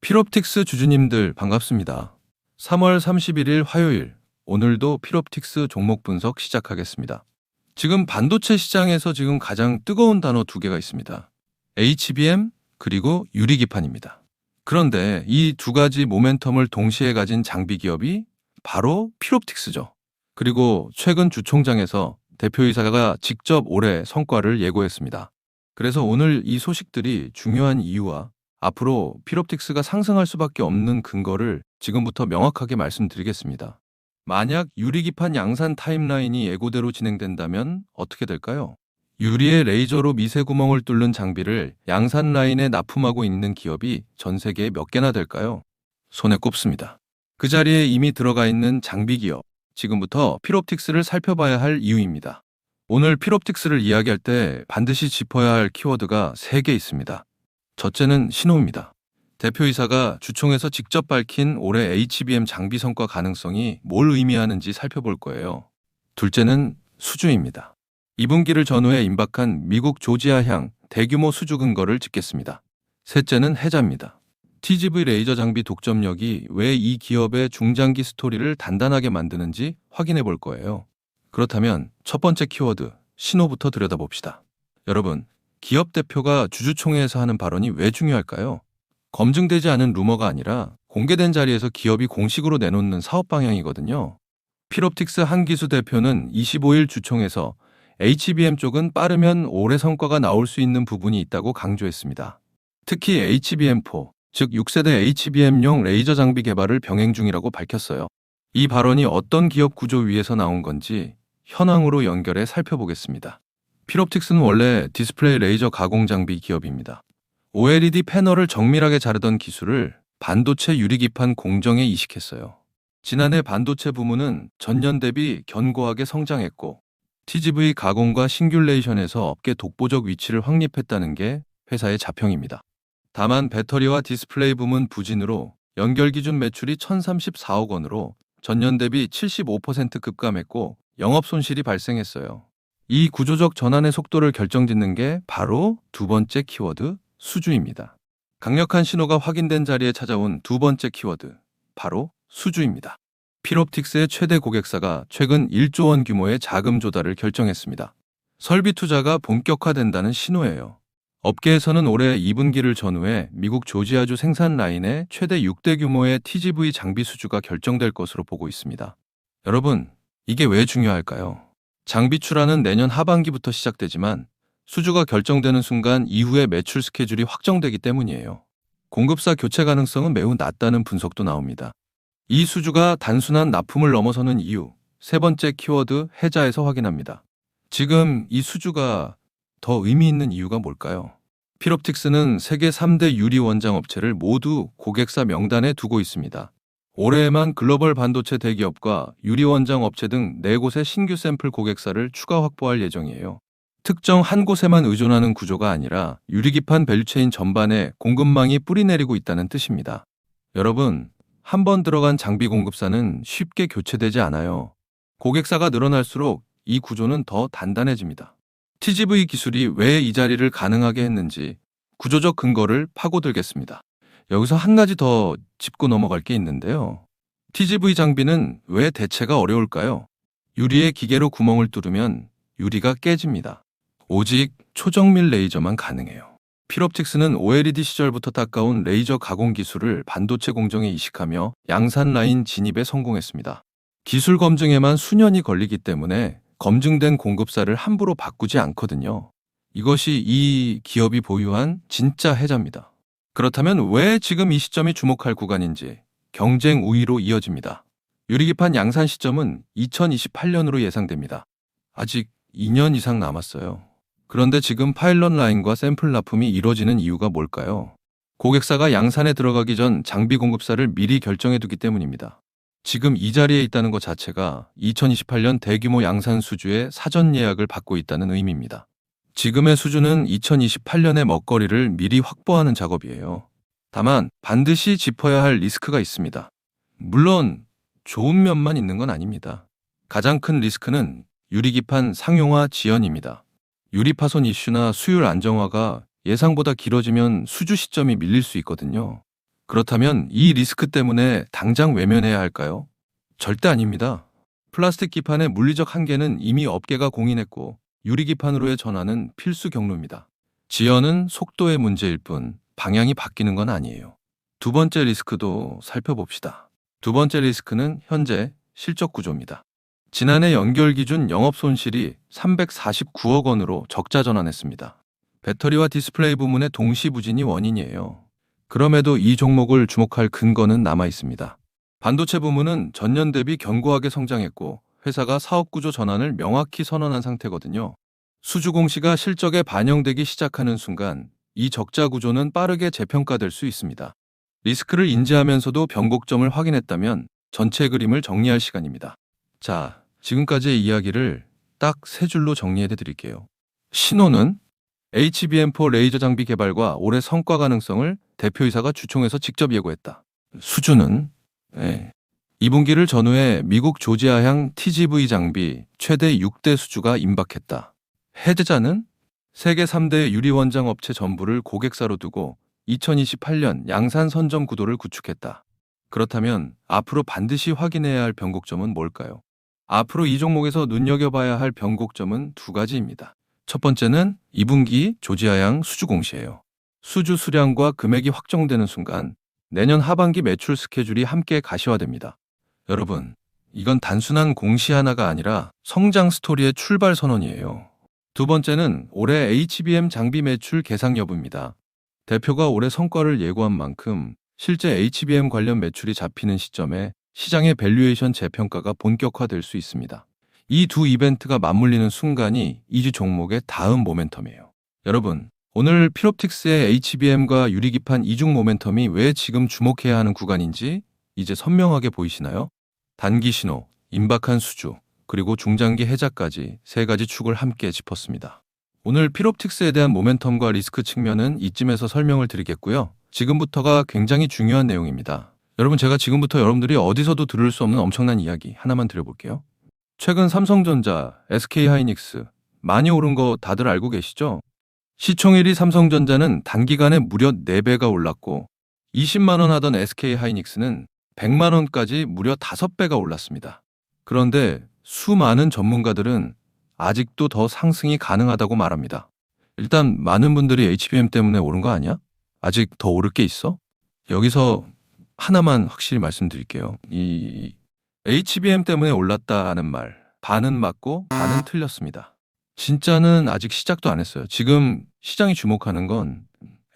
필옵틱스 주주님들 반갑습니다. 3월 31일 화요일, 오늘도 필옵틱스 종목 분석 시작하겠습니다. 지금 반도체 시장에서 지금 가장 뜨거운 단어 두 개가 있습니다. HBM 그리고 유리기판입니다. 그런데 이 두 가지 모멘텀을 동시에 가진 장비 기업이 바로 필옵틱스죠. 그리고 최근 주총장에서 대표이사가 직접 올해 성과를 예고했습니다. 그래서 오늘 이 소식들이 중요한 이유와 앞으로 필옵틱스가 상승할 수밖에 없는 근거를 지금부터 명확하게 말씀드리겠습니다. 만약 유리기판 양산 타임라인이 예고대로 진행된다면 어떻게 될까요? 유리의 레이저로 미세 구멍을 뚫는 장비를 양산 라인에 납품하고 있는 기업이 전 세계에 몇 개나 될까요? 손에 꼽습니다. 그 자리에 이미 들어가 있는 장비 기업, 지금부터 필옵틱스를 살펴봐야 할 이유입니다. 오늘 필옵틱스를 이야기할 때 반드시 짚어야 할 키워드가 3개 있습니다. 첫째는 신호입니다. 대표이사가 주총에서 직접 밝힌 올해 HBM 장비 성과 가능성이 뭘 의미하는지 살펴볼 거예요. 둘째는 수주입니다. 2분기를 전후에 임박한 미국 조지아향 대규모 수주 근거를 짚겠습니다. 셋째는 해자입니다. TGV 레이저 장비 독점력이 왜 이 기업의 중장기 스토리를 단단하게 만드는지 확인해 볼 거예요. 그렇다면 첫 번째 키워드, 신호부터 들여다봅시다. 여러분, 기업 대표가 주주총회에서 하는 발언이 왜 중요할까요? 검증되지 않은 루머가 아니라 공개된 자리에서 기업이 공식으로 내놓는 사업 방향이거든요. 필옵틱스 한기수 대표는 25일 주총에서 HBM 쪽은 빠르면 올해 성과가 나올 수 있는 부분이 있다고 강조했습니다. 특히 HBM4, 즉 6세대 HBM용 레이저 장비 개발을 병행 중이라고 밝혔어요. 이 발언이 어떤 기업 구조 위에서 나온 건지 현황으로 연결해 살펴보겠습니다. 필옵틱스는 원래 디스플레이 레이저 가공 장비 기업입니다. OLED 패널을 정밀하게 자르던 기술을 반도체 유리기판 공정에 이식했어요. 지난해 반도체 부문은 전년 대비 견고하게 성장했고 TGV 가공과 싱귤레이션에서 업계 독보적 위치를 확립했다는 게 회사의 자평입니다. 다만 배터리와 디스플레이 부문 부진으로 연결 기준 매출이 1,034억 원으로 전년 대비 75% 급감했고 영업 손실이 발생했어요. 이 구조적 전환의 속도를 결정짓는 게 바로 두 번째 키워드, 수주입니다. 강력한 신호가 확인된 자리에 찾아온 두 번째 키워드, 바로 수주입니다. 필옵틱스의 최대 고객사가 최근 1조 원 규모의 자금 조달을 결정했습니다. 설비 투자가 본격화된다는 신호예요. 업계에서는 올해 2분기를 전후해 미국 조지아주 생산 라인에 최대 6대 규모의 TGV 장비 수주가 결정될 것으로 보고 있습니다. 여러분, 이게 왜 중요할까요? 장비 출하는 내년 하반기부터 시작되지만 수주가 결정되는 순간 이후의 매출 스케줄이 확정되기 때문이에요. 공급사 교체 가능성은 매우 낮다는 분석도 나옵니다. 이 수주가 단순한 납품을 넘어서는 이유, 세 번째 키워드 해자에서 확인합니다. 지금 이 수주가 더 의미 있는 이유가 뭘까요? 필옵틱스는 세계 3대 유리 원장 업체를 모두 고객사 명단에 두고 있습니다. 올해에만 글로벌 반도체 대기업과 유리 원장 업체 등 4곳의 신규 샘플 고객사를 추가 확보할 예정이에요. 특정 한 곳에만 의존하는 구조가 아니라 유리기판 밸류체인 전반에 공급망이 뿌리내리고 있다는 뜻입니다. 여러분, 한 번 들어간 장비 공급사는 쉽게 교체되지 않아요. 고객사가 늘어날수록 이 구조는 더 단단해집니다. TGV 기술이 왜 이 자리를 가능하게 했는지 구조적 근거를 파고들겠습니다. 여기서 한 가지 더 짚고 넘어갈 게 있는데요. TGV 장비는 왜 대체가 어려울까요? 유리에 기계로 구멍을 뚫으면 유리가 깨집니다. 오직 초정밀 레이저만 가능해요. 필옵틱스는 OLED 시절부터 닦아온 레이저 가공 기술을 반도체 공정에 이식하며 양산 라인 진입에 성공했습니다. 기술 검증에만 수년이 걸리기 때문에 검증된 공급사를 함부로 바꾸지 않거든요. 이것이 이 기업이 보유한 진짜 해자입니다. 그렇다면 왜 지금 이 시점이 주목할 구간인지 경쟁 우위로 이어집니다. 유리기판 양산 시점은 2028년으로 예상됩니다. 아직 2년 이상 남았어요. 그런데 지금 파일럿 라인과 샘플 납품이 이뤄지는 이유가 뭘까요? 고객사가 양산에 들어가기 전 장비 공급사를 미리 결정해두기 때문입니다. 지금 이 자리에 있다는 것 자체가 2028년 대규모 양산 수주의 사전 예약을 받고 있다는 의미입니다. 지금의 수주는 2028년의 먹거리를 미리 확보하는 작업이에요. 다만 반드시 짚어야 할 리스크가 있습니다. 물론 좋은 면만 있는 건 아닙니다. 가장 큰 리스크는 유리기판 상용화 지연입니다. 유리 파손 이슈나 수율 안정화가 예상보다 길어지면 수주 시점이 밀릴 수 있거든요. 그렇다면 이 리스크 때문에 당장 외면해야 할까요? 절대 아닙니다. 플라스틱 기판의 물리적 한계는 이미 업계가 공인했고 유리 기판으로의 전환은 필수 경로입니다. 지연은 속도의 문제일 뿐 방향이 바뀌는 건 아니에요. 두 번째 리스크도 살펴봅시다. 두 번째 리스크는 현재 실적 구조입니다. 지난해 연결 기준 영업 손실이 349억 원으로 적자 전환했습니다. 배터리와 디스플레이 부문의 동시 부진이 원인이에요. 그럼에도 이 종목을 주목할 근거는 남아 있습니다. 반도체 부문은 전년 대비 견고하게 성장했고 회사가 사업 구조 전환을 명확히 선언한 상태거든요. 수주 공시가 실적에 반영되기 시작하는 순간 이 적자 구조는 빠르게 재평가될 수 있습니다. 리스크를 인지하면서도 변곡점을 확인했다면 전체 그림을 정리할 시간입니다. 자, 지금까지의 이야기를 딱 세 줄로 정리해 드릴게요. 신호는 HBM4 레이저 장비 개발과 올해 성과 가능성을 대표이사가 주총에서 직접 예고했다. 수주는 2분기를 전후해 미국 조지아향 TGV 장비 최대 6대 수주가 임박했다. 해드자는 세계 3대 유리 원장 업체 전부를 고객사로 두고 2028년 양산 선점 구도를 구축했다. 그렇다면 앞으로 반드시 확인해야 할 변곡점은 뭘까요? 앞으로 이 종목에서 눈여겨봐야 할 변곡점은 두 가지입니다. 첫 번째는 2분기 조지아향 수주 공시예요. 수주 수량과 금액이 확정되는 순간 내년 하반기 매출 스케줄이 함께 가시화됩니다. 여러분, 이건 단순한 공시 하나가 아니라 성장 스토리의 출발 선언이에요. 두 번째는 올해 HBM 장비 매출 개상 여부입니다. 대표가 올해 성과를 예고한 만큼 실제 HBM 관련 매출이 잡히는 시점에 시장의 밸류에이션 재평가가 본격화될 수 있습니다. 이 두 이벤트가 맞물리는 순간이 이주 종목의 다음 모멘텀이에요. 여러분, 오늘 피롭틱스의 HBM과 유리기판 이중 모멘텀이 왜 지금 주목해야 하는 구간인지 이제 선명하게 보이시나요? 단기 신호, 임박한 수주, 그리고 중장기 해자까지 세 가지 축을 함께 짚었습니다. 오늘 피롭틱스에 대한 모멘텀과 리스크 측면은 이쯤에서 설명을 드리겠고요. 지금부터가 굉장히 중요한 내용입니다. 여러분, 제가 지금부터 여러분들이 어디서도 들을 수 없는 엄청난 이야기 하나만 드려볼게요. 최근 삼성전자, SK하이닉스 많이 오른 거 다들 알고 계시죠? 시총 1위 삼성전자는 단기간에 무려 4배가 올랐고 20만 원 하던 SK하이닉스는 100만 원까지 무려 5배가 올랐습니다. 그런데 수많은 전문가들은 아직도 더 상승이 가능하다고 말합니다. 일단 많은 분들이 HBM 때문에 오른 거 아니야? 아직 더 오를 게 있어? 여기서 하나만 확실히 말씀드릴게요. 이 HBM 때문에 올랐다는 말, 반은 맞고 반은 틀렸습니다. 진짜는 아직 시작도 안 했어요. 지금 시장이 주목하는 건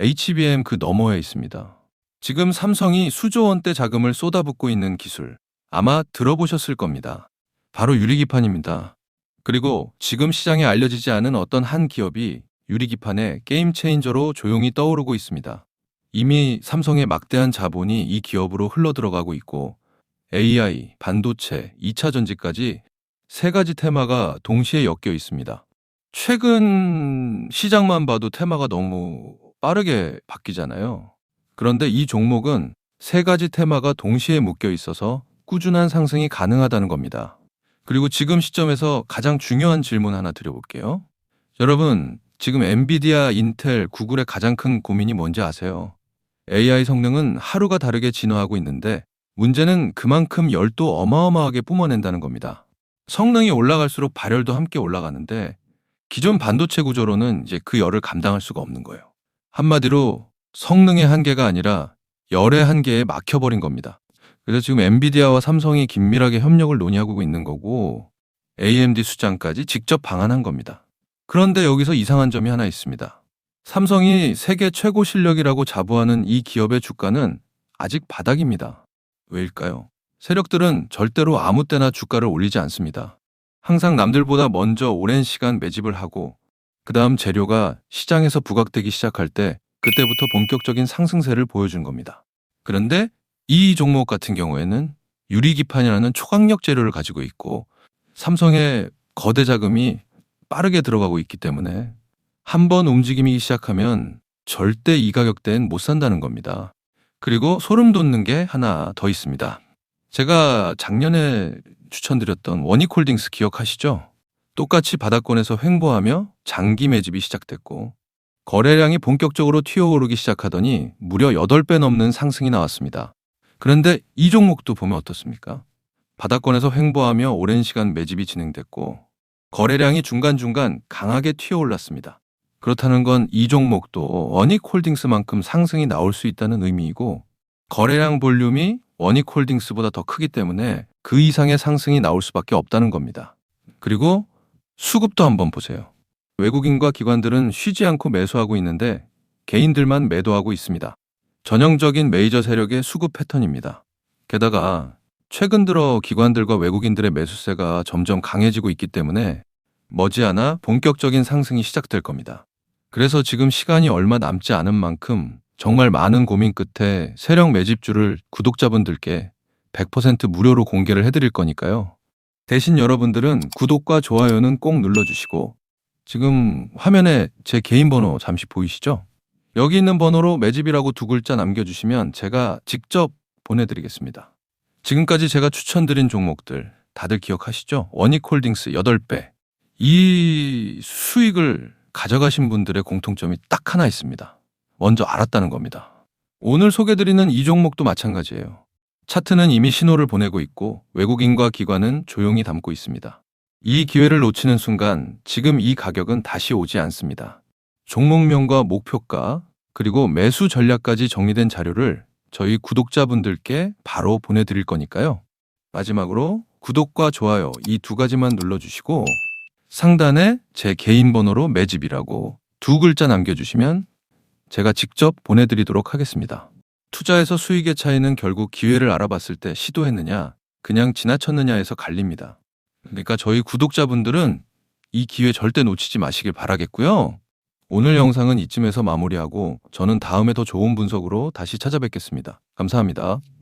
HBM 그 너머에 있습니다. 지금 삼성이 수조 원대 자금을 쏟아붓고 있는 기술, 아마 들어보셨을 겁니다. 바로 유리기판입니다. 그리고 지금 시장에 알려지지 않은 어떤 한 기업이 유리기판의 게임 체인저로 조용히 떠오르고 있습니다. 이미 삼성의 막대한 자본이 이 기업으로 흘러들어가고 있고 AI, 반도체, 2차 전지까지 세 가지 테마가 동시에 엮여 있습니다. 최근 시장만 봐도 테마가 너무 빠르게 바뀌잖아요. 그런데 이 종목은 세 가지 테마가 동시에 묶여 있어서 꾸준한 상승이 가능하다는 겁니다. 그리고 지금 시점에서 가장 중요한 질문 하나 드려볼게요. 여러분, 지금 엔비디아, 인텔, 구글의 가장 큰 고민이 뭔지 아세요? AI 성능은 하루가 다르게 진화하고 있는데 문제는 그만큼 열도 어마어마하게 뿜어낸다는 겁니다. 성능이 올라갈수록 발열도 함께 올라가는데 기존 반도체 구조로는 이제 그 열을 감당할 수가 없는 거예요. 한마디로 성능의 한계가 아니라 열의 한계에 막혀버린 겁니다. 그래서 지금 엔비디아와 삼성이 긴밀하게 협력을 논의하고 있는 거고 AMD 수장까지 직접 방한한 겁니다. 그런데 여기서 이상한 점이 하나 있습니다. 삼성이 세계 최고 실력이라고 자부하는 이 기업의 주가는 아직 바닥입니다. 왜일까요? 세력들은 절대로 아무 때나 주가를 올리지 않습니다. 항상 남들보다 먼저 오랜 시간 매집을 하고 그 다음 재료가 시장에서 부각되기 시작할 때 그때부터 본격적인 상승세를 보여준 겁니다. 그런데 이 종목 같은 경우에는 유리기판이라는 초강력 재료를 가지고 있고 삼성의 거대 자금이 빠르게 들어가고 있기 때문에 한번 움직임이 시작하면 절대 이 가격대엔 못 산다는 겁니다. 그리고 소름 돋는 게 하나 더 있습니다. 제가 작년에 추천드렸던 원익홀딩스 기억하시죠? 똑같이 바닥권에서 횡보하며 장기 매집이 시작됐고 거래량이 본격적으로 튀어오르기 시작하더니 무려 8배 넘는 상승이 나왔습니다. 그런데 이 종목도 보면 어떻습니까? 바닥권에서 횡보하며 오랜 시간 매집이 진행됐고 거래량이 중간중간 강하게 튀어올랐습니다. 그렇다는 건 이 종목도 원익홀딩스만큼 상승이 나올 수 있다는 의미이고 거래량 볼륨이 원익홀딩스보다 더 크기 때문에 그 이상의 상승이 나올 수밖에 없다는 겁니다. 그리고 수급도 한번 보세요. 외국인과 기관들은 쉬지 않고 매수하고 있는데 개인들만 매도하고 있습니다. 전형적인 메이저 세력의 수급 패턴입니다. 게다가 최근 들어 기관들과 외국인들의 매수세가 점점 강해지고 있기 때문에 머지않아 본격적인 상승이 시작될 겁니다. 그래서 지금 시간이 얼마 남지 않은 만큼 정말 많은 고민 끝에 세력 매집주를 구독자분들께 100% 무료로 공개를 해드릴 거니까요. 대신 여러분들은 구독과 좋아요는 꼭 눌러주시고 지금 화면에 제 개인 번호 잠시 보이시죠? 여기 있는 번호로 매집이라고 2글자 남겨주시면 제가 직접 보내드리겠습니다. 지금까지 제가 추천드린 종목들 다들 기억하시죠? 원익홀딩스 8배. 이 수익을 가져가신 분들의 공통점이 딱 하나 있습니다. 먼저 알았다는 겁니다. 오늘 소개드리는 이 종목도 마찬가지예요. 차트는 이미 신호를 보내고 있고 외국인과 기관은 조용히 담고 있습니다. 이 기회를 놓치는 순간 지금 이 가격은 다시 오지 않습니다. 종목명과 목표가 그리고 매수 전략까지 정리된 자료를 저희 구독자분들께 바로 보내드릴 거니까요. 마지막으로 구독과 좋아요 이 2가지만 눌러주시고 상단에 제 개인 번호로 매집이라고 2글자 남겨주시면 제가 직접 보내드리도록 하겠습니다. 투자에서 수익의 차이는 결국 기회를 알아봤을 때 시도했느냐, 그냥 지나쳤느냐에서 갈립니다. 그러니까 저희 구독자분들은 이 기회 절대 놓치지 마시길 바라겠고요. 오늘 영상은 이쯤에서 마무리하고 저는 다음에 더 좋은 분석으로 다시 찾아뵙겠습니다. 감사합니다.